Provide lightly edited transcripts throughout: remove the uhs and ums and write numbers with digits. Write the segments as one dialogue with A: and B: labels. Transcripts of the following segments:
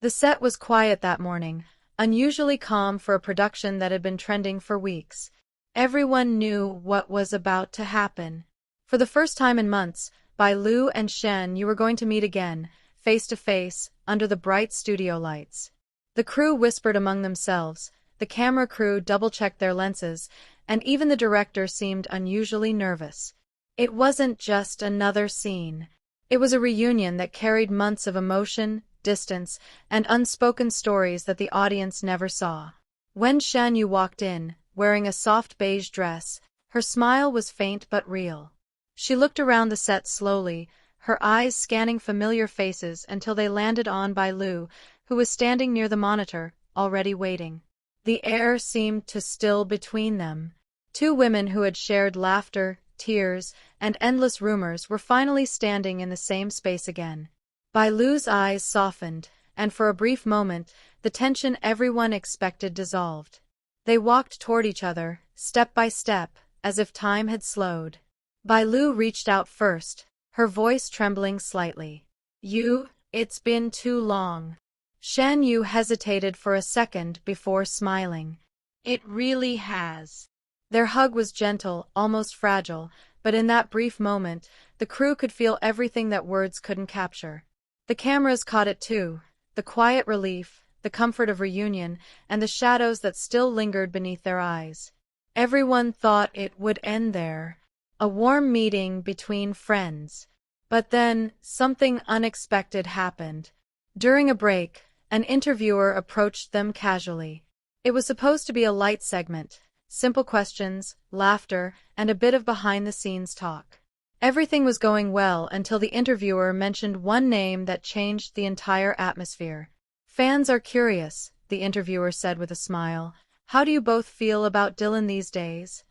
A: The set was quiet that morning, unusually calm for a production that had been trending for weeks. Everyone knew what was about to happen. For the first time in months, BaiLu and Shen Yue were going to meet again, face to face, under the bright studio lights. The crew whispered among themselves, the camera crew double-checked their lenses, and even the director seemed unusually nervous. It wasn't just another scene. It was a reunion that carried months of emotion, distance, and unspoken stories that the audience never saw. When Shen Yue walked in, wearing a soft beige dress, her smile was faint but real. She looked around the set slowly, her eyes scanning familiar faces until they landed on BaiLu, who was standing near the monitor, already waiting. The air seemed to still between them. Two women who had shared laughter, tears, and endless rumors were finally standing in the same space again. BaiLu's eyes softened, and for a brief moment, the tension everyone expected dissolved. They walked toward each other, step by step, as if time had slowed. BaiLu reached out first, her voice trembling slightly. It's been too long. Shen Yue hesitated for a second before smiling. It really has. Their hug was gentle, almost fragile, but in that brief moment, the crew could feel everything that words couldn't capture. The cameras caught it too, the quiet relief, the comfort of reunion, and the shadows that still lingered beneath their eyes. Everyone thought it would end there. A warm meeting between friends. But then, something unexpected happened. During a break, an interviewer approached them casually. It was supposed to be a light segment, simple questions, laughter, and a bit of behind-the-scenes talk. Everything was going well until the interviewer mentioned one name that changed the entire atmosphere. Fans are curious, the interviewer said with a smile. How do you both feel about Dylan these days?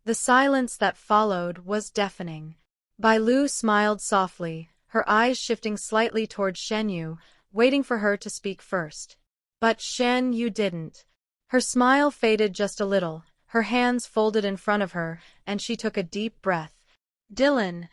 A: The silence that followed was deafening. BaiLu smiled softly, her eyes shifting slightly toward Shen Yue, waiting for her to speak first. But Shen Yue didn't. Her smile faded just a little, her hands folded in front of her, and she took a deep breath. Dylan,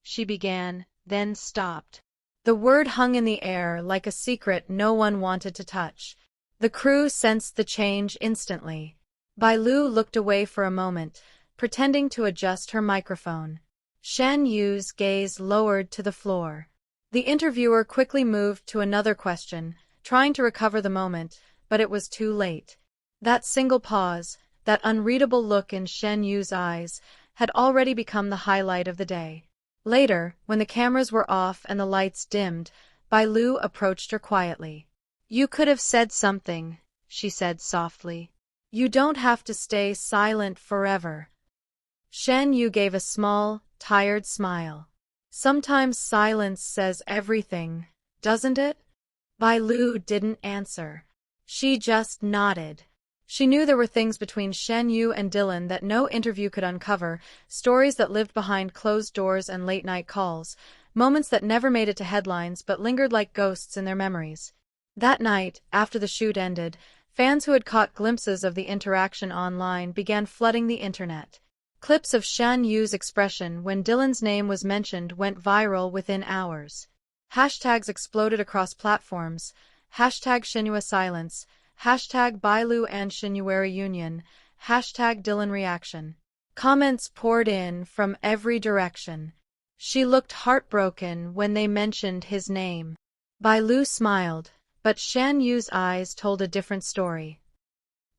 A: she began, then stopped. The word hung in the air like a secret no one wanted to touch. The crew sensed the change instantly. BaiLu looked away for a moment, pretending to adjust her microphone. Shen Yue's gaze lowered to the floor. The interviewer quickly moved to another question, trying to recover the moment, but it was too late. That single pause, that unreadable look in Shen Yue's eyes, had already become the highlight of the day. Later, when the cameras were off and the lights dimmed, BaiLu approached her quietly. You could have said something, she said softly. You don't have to stay silent forever. Shen Yue gave a small, tired smile. Sometimes silence says everything, doesn't it? BaiLu didn't answer. She just nodded. She knew there were things between Shen Yue and Dylan that no interview could uncover, stories that lived behind closed doors and late-night calls, moments that never made it to headlines but lingered like ghosts in their memories. That night, after the shoot ended, fans who had caught glimpses of the interaction online began flooding the internet. Clips of Shen Yue's expression when Dylan's name was mentioned went viral within hours. Hashtags exploded across platforms, hashtag Shen Yue silence, hashtag BaiLu and Shen Yue reunion, hashtag Dylan reaction. Comments poured in from every direction. She looked heartbroken when they mentioned his name. BaiLu smiled, but Shen Yue's eyes told a different story.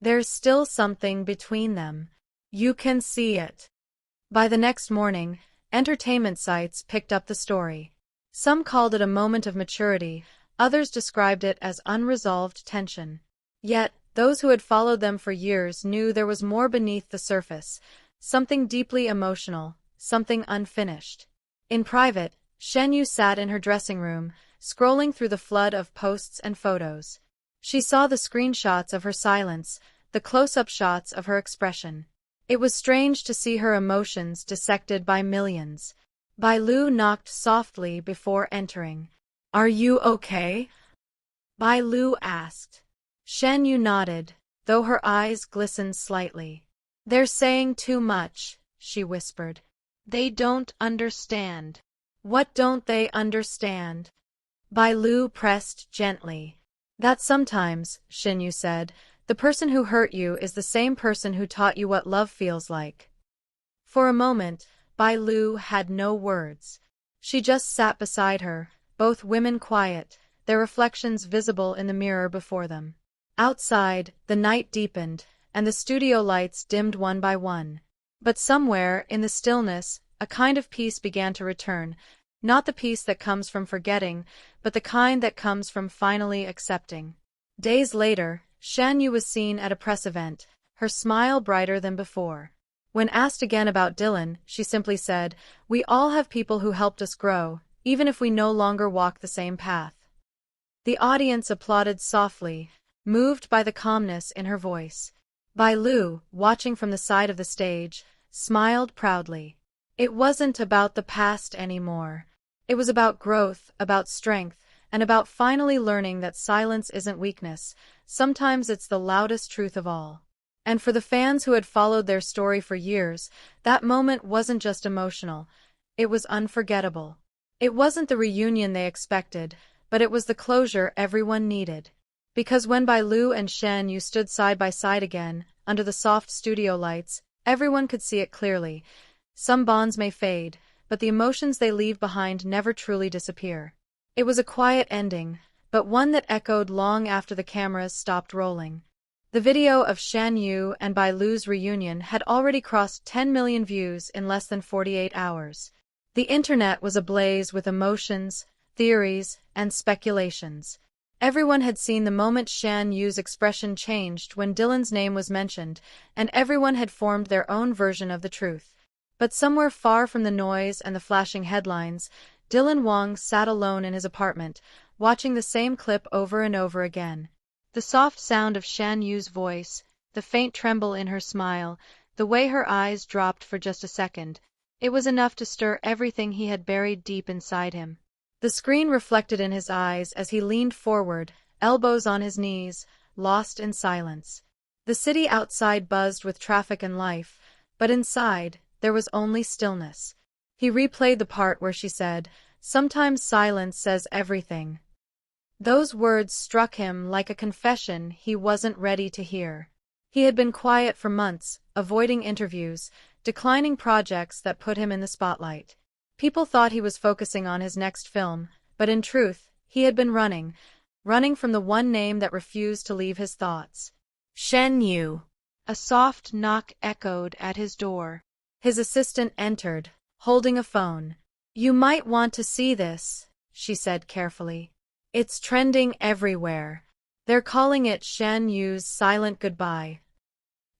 A: There's still something between them. You can see it. By the next morning, entertainment sites picked up the story. Some called it a moment of maturity, others described it as unresolved tension. Yet, those who had followed them for years knew there was more beneath the surface, something deeply emotional, something unfinished. In private, Shen Yue sat in her dressing room, scrolling through the flood of posts and photos. She saw the screenshots of her silence, the close-up shots of her expression. It was strange to see her emotions dissected by millions. BaiLu knocked softly before entering. Are you okay? BaiLu asked. Shen Yue nodded, though her eyes glistened slightly. They're saying too much, she whispered. They don't understand. What don't they understand? BaiLu pressed gently. That sometimes, Shen Yue said, the person who hurt you is the same person who taught you what love feels like. For a moment, BaiLu had no words. She just sat beside her, both women quiet, their reflections visible in the mirror before them. Outside, the night deepened, and the studio lights dimmed one by one. But somewhere, in the stillness, a kind of peace began to return, not the peace that comes from forgetting, but the kind that comes from finally accepting. Days later, Shen Yue was seen at a press event, her smile brighter than before. When asked again about Dylan, she simply said, "We all have people who helped us grow, even if we no longer walk the same path." The audience applauded softly, moved by the calmness in her voice. BaiLu, watching from the side of the stage, smiled proudly. It wasn't about the past anymore. It was about growth, about strength, and about finally learning that silence isn't weakness. Sometimes it's the loudest truth of all. And for the fans who had followed their story for years, that moment wasn't just emotional. It was unforgettable. It wasn't the reunion they expected, but it was the closure everyone needed. Because when BaiLu and Shen Yue stood side by side again, under the soft studio lights, everyone could see it clearly. Some bonds may fade, but the emotions they leave behind never truly disappear. It was a quiet ending, but one that echoed long after the cameras stopped rolling. The video of Shen Yue and BaiLu's reunion had already crossed 10 million views in less than 48 hours. The internet was ablaze with emotions, theories, and speculations. Everyone had seen the moment Shen Yue's expression changed when Dylan's name was mentioned, and everyone had formed their own version of the truth. But somewhere far from the noise and the flashing headlines, Dylan Wang sat alone in his apartment, watching the same clip over and over again. The soft sound of Shen Yue's voice, the faint tremble in her smile, the way her eyes dropped for just a second, it was enough to stir everything he had buried deep inside him. The screen reflected in his eyes as he leaned forward, elbows on his knees, lost in silence. The city outside buzzed with traffic and life, but inside, there was only stillness. He replayed the part where she said, "Sometimes silence says everything." Those words struck him like a confession he wasn't ready to hear. He had been quiet for months, avoiding interviews, declining projects that put him in the spotlight. People thought he was focusing on his next film, but in truth, he had been running from the one name that refused to leave his thoughts. Shen Yue. A soft knock echoed at his door. His assistant entered, holding a phone. "You might want to see this," she said carefully. "It's trending everywhere. They're calling it Shen Yue's silent goodbye."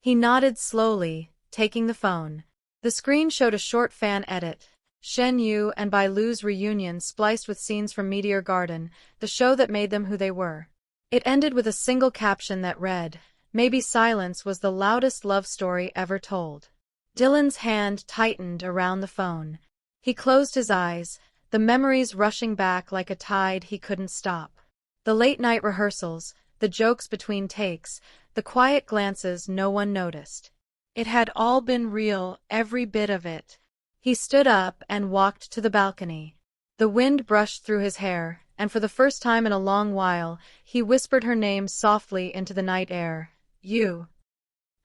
A: He nodded slowly, taking the phone. The screen showed a short fan edit. Shen Yue and BaiLu's reunion spliced with scenes from Meteor Garden, the show that made them who they were. It ended with a single caption that read, "Maybe silence was the loudest love story ever told." Dylan's hand tightened around the phone. He closed his eyes, the memories rushing back like a tide he couldn't stop. The late-night rehearsals, the jokes between takes, the quiet glances no one noticed. It had all been real, every bit of it. He stood up and walked to the balcony. The wind brushed through his hair, and for the first time in a long while, he whispered her name softly into the night air. "You."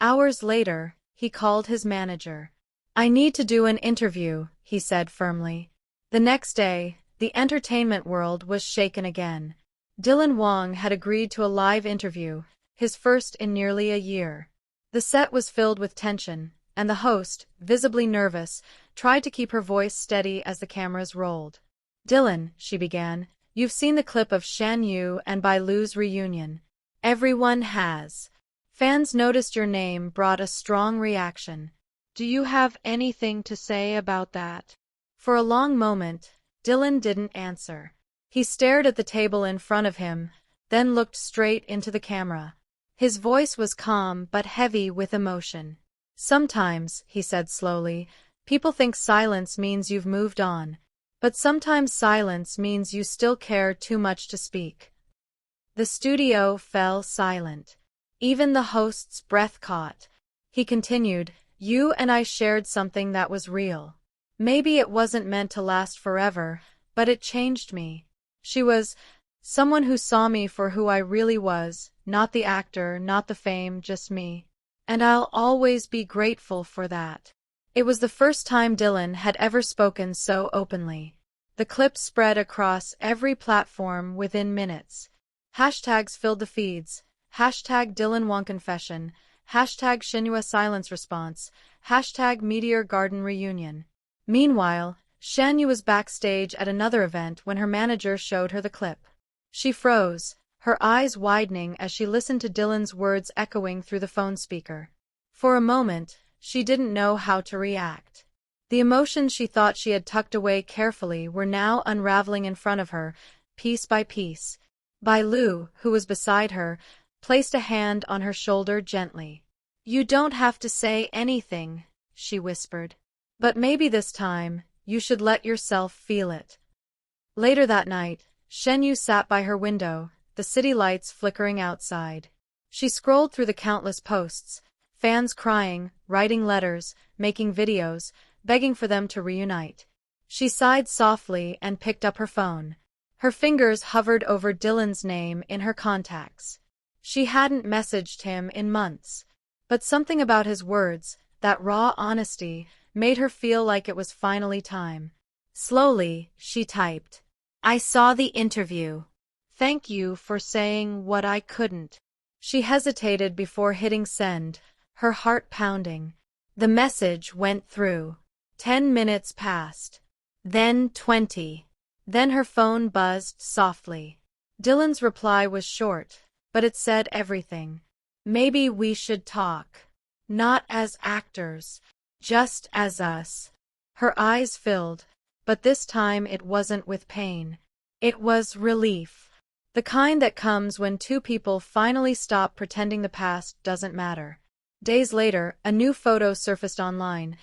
A: Hours later, he called his manager. "I need to do an interview," he said firmly. The next day, the entertainment world was shaken again. Dylan Wang had agreed to a live interview, his first in nearly a year. The set was filled with tension, and the host, visibly nervous, tried to keep her voice steady as the cameras rolled. "Dylan," she began, "you've seen the clip of Shen Yue and BaiLu's reunion." "Everyone has. Fans noticed your name brought a strong reaction. Do you have anything to say about that?" For a long moment, Dylan didn't answer. He stared at the table in front of him, then looked straight into the camera. His voice was calm but heavy with emotion. "Sometimes," he said slowly, "people think silence means you've moved on. But sometimes silence means you still care too much to speak." The studio fell silent. Even the host's breath caught. He continued, "You and I shared something that was real. Maybe it wasn't meant to last forever, but it changed me." She was Someone who saw me for who I really was, not the actor, not the fame, just me. And I'll always be grateful for that. It was the first time Dylan had ever spoken so openly. The clip spread across every platform within minutes. Hashtags filled the feeds. Hashtag Dylan Wang confession. Hashtag Shen Yue silence response. Hashtag Meteor Garden reunion. Meanwhile, Shen Yue was backstage at another event when her manager showed her the clip. She froze, her eyes widening as she listened to Dylan's words echoing through the phone speaker. For a moment, she didn't know how to react. The emotions she thought she had tucked away carefully were now unraveling in front of her, piece by piece. BaiLu, who was beside her, placed a hand on her shoulder gently. "You don't have to say anything," she whispered. "But maybe this time, you should let yourself feel it." Later that night, Shen Yue sat by her window, the city lights flickering outside. She scrolled through the countless posts, fans crying, writing letters, making videos, begging for them to reunite. She sighed softly and picked up her phone. Her fingers hovered over Dylan's name in her contacts. She hadn't messaged him in months, but something about his words, that raw honesty, made her feel like it was finally time. Slowly, she typed, "I saw the interview. Thank you for saying what I couldn't." She hesitated before hitting send, her heart pounding. The message went through. 10 minutes passed. Then 20. Then her phone buzzed softly. Dylan's reply was short, but it said everything. "Maybe we should talk. Not as actors, just as us." Her eyes filled, but this time it wasn't with pain. It was relief. The kind that comes when two people finally stop pretending the past doesn't matter. Days later, a new photo surfaced online.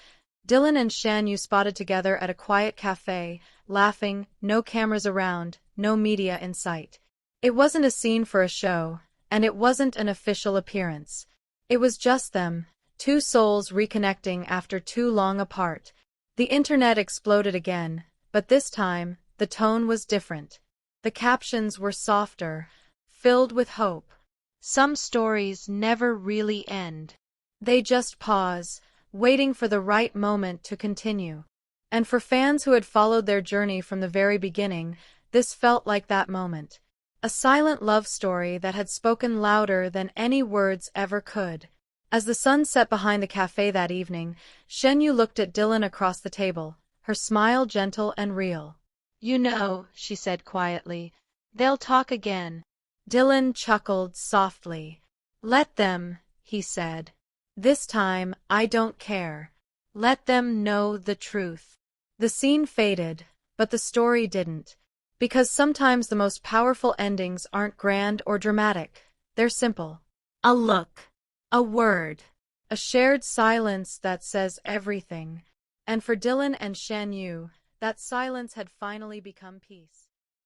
A: Dylan and Shen Yue spotted together at a quiet cafe, laughing, no cameras around, no media in sight. It wasn't a scene for a show, and it wasn't an official appearance. It was just them, two souls reconnecting after too long apart. The internet exploded again, but this time, the tone was different. The captions were softer, filled with hope. Some stories never really end. They just pause, waiting for the right moment to continue. And for fans who had followed their journey from the very beginning, this felt like that moment. A silent love story that had spoken louder than any words ever could. As the sun set behind the cafe that evening, Shen Yue looked at Dylan across the table, her smile gentle and real. "You know," she said quietly, "they'll talk again." Dylan chuckled softly. "Let them," he said. "This time, I don't care. Let them know the truth." The scene faded, but the story didn't. Because sometimes the most powerful endings aren't grand or dramatic. They're simple. A look. A word. A shared silence that says everything. And for Dylan and Shen Yue, that silence had finally become peace.